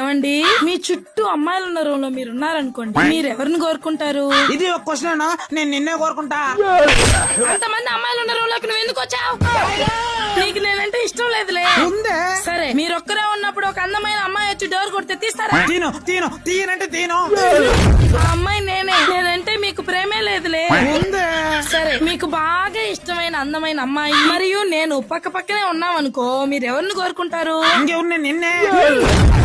ఏమండి మీ చుట్టూ అమ్మాయిలు ఉన్న రూమ్ లో మీరు ఉన్నారనుకోండి, మీరు ఎవరిని కోరుకుంటారు? ఇది ఒక క్వశ్చన్. నేను నిన్నే కోరుకుంటా. అంతమంది అమ్మాయిలు ఉన్న రూమ్ లోకి నువ్వు ఎందుకు వచ్చావు? నీకు నేనంటే ఇష్టం లేదులే. ఉందే. సరే మీరొక్కరే ఉన్నప్పుడు ఒక అందమైన అమ్మాయి వచ్చి డోర్ కొడితే తీస్తారా? తీయనంటే తీను. ఆ అమ్మాయి నేనంటే మీకు ప్రేమే లేదులే. ఉందే. సరే మీకు బాగా ఇష్టమైన అందమైన అమ్మాయి మరియు నేను పక్క పక్కనే ఉన్నామనుకో, మీరు ఎవరిని కోరుకుంటారు? ఇంకెవరు? నేను నిన్నే.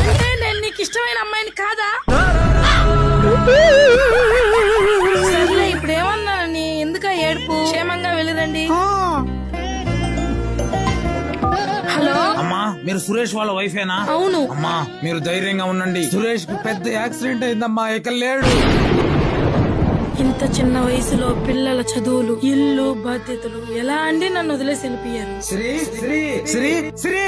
అంటే నేను నీకు ఇష్టమైన అమ్మాయిని కాదా? సర్లే ఇప్పుడు ఏమన్నానని ఎందుక ఏడుపు? క్షేమంగా వెళ్ళిరండి. హలో అమ్మా, మీరు సురేష్ వాళ్ళ వైఫేనా? అవును. అమ్మా, మీరు ధైర్యంగా ఉండండి. సురేష్ కి పెద్ద యాక్సిడెంట్ అయిందమ్మా, ఇక లేడు. ఇంత చిన్న వయసులో పిల్లల చదువులు, ఇల్లు, బాధ్యతలు ఎలా అండి నన్ను వదిలేసి వెళ్ళిపోయారు? శ్రీ శ్రీ శ్రీ శ్రీ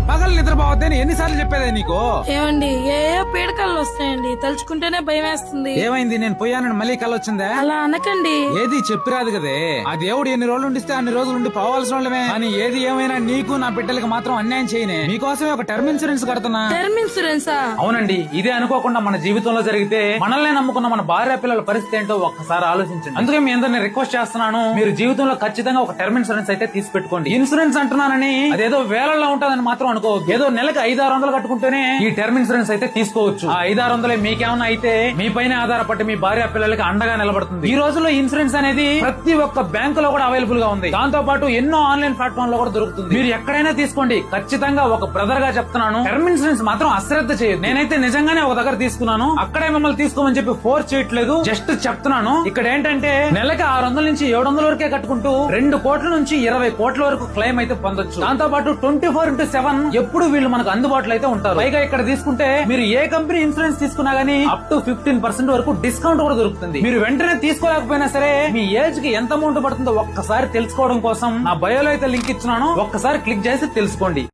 పగలు నిద్రపోవద్దని ఎన్నిసార్లు చెప్పేదే నీకు? ఏమండి ఏ పీడకలు వస్తాయండి, తలుచుకుంటేనే భయం వేస్తుంది. ఏమైంది? నేను పోయానని మళ్ళీ కల వచ్చిందా? అలా అనకండి. ఏది చెప్పిరాదు కదే. ఆ దేవుడు ఎన్ని రోజులు ఉండిస్తే అన్ని రోజులు ఉండి పోవాల్సిన వాళ్ళమే. కానీ ఏది ఏమైనా నీకు నా బిడ్డలకి మాత్రం అన్యాయం చేయనే. మీకోసమే ఒక టర్మ్ ఇన్సూరెన్స్ కడుతున్నా. టర్మ్ ఇన్సూరెన్సా? అవునండి. ఇదే అనుకోకుండా మన జీవితంలో జరిగితే మనల్ని నమ్ముకున్న మన భార్య పిల్లల పరిస్థితి ఏంటో ఒక్కసారి ఆలోచించండి. అందుకే మీ అందరిని రిక్వెస్ట్ చేస్తున్నాను, మీరు జీవితంలో ఖచ్చితంగా ఒక టర్మ్ ఇన్సూరెన్స్ అయితే తీసి పెట్టుకోండి. ఇన్సూరెన్స్ అంటున్నానని అదేదో వేలల్లో ఉంటుందని మాత్రం అనుకోవద్దు. ఏదో నెలకు 500-600 కట్టుకుంటేనే ఈ టర్మ్ ఇన్సూరెన్స్ అయితే తీసుకోవచ్చు. ఆ 500-600 మీకేమన్నా అయితే మీ పైన ఆధారపడి మీ భార్య పిల్లలకి అండగా నిలబడుతుంది. ఈ రోజుల్లో ఇన్సూరెన్స్ అనేది ప్రతి ఒక్క బ్యాంకులో కూడా అవైలబుల్ గా ఉంది. దాంతో పాటు ఎన్నో ఆన్లైన్ ప్లాట్ఫామ్ లో కూడా దొరుకుతుంది. మీరు ఎక్కడైనా తీసుకోండి. ఖచ్చితంగా ఒక బ్రదర్ గా చెప్తున్నాను, టర్మ్ ఇన్సూరెన్స్ మాత్రం అశ్రద్ధ చేయదు. నేనైతే నిజంగానే ఒక దగ్గర తీసుకున్నాను. అక్కడే మిమ్మల్ని తీసుకోమని చెప్పి ఫోర్స్ చేయట్లేదు, జస్ట్ చెప్తున్నాను. ఇక్కడ ఏంటంటే నెలకి 600 నుంచి 700 వరకే కట్టుకుంటూ 2 కోట్ల నుంచి 20 కోట్ల వరకు క్లెయిమ్ అయితే పొందొచ్చు. దాంతో పాటు 24/7 ఎప్పుడు వీళ్ళు మనకు అందుబాటులో అయితే ఉంటారు. పైగా ఇక్కడ తీసుకుంటే మీరు ఏ కంపెనీ ఇన్సూరెన్స్ తీసుకున్నా గానీ అప్ టు 15% వరకు డిస్కౌంట్ కూడా దొరుకుతుంది. మీరు వెంటనే తీసుకోలేకపోయినా సరే మీ ఏజ్ కి ఎంత అమౌంట్ పడుతుందో ఒక్కసారి తెలుసుకోవడం కోసం నా బయోలో అయితే లింక్ ఇచ్చినాను. ఒక్కసారి క్లిక్ చేసి తెలుసుకోండి.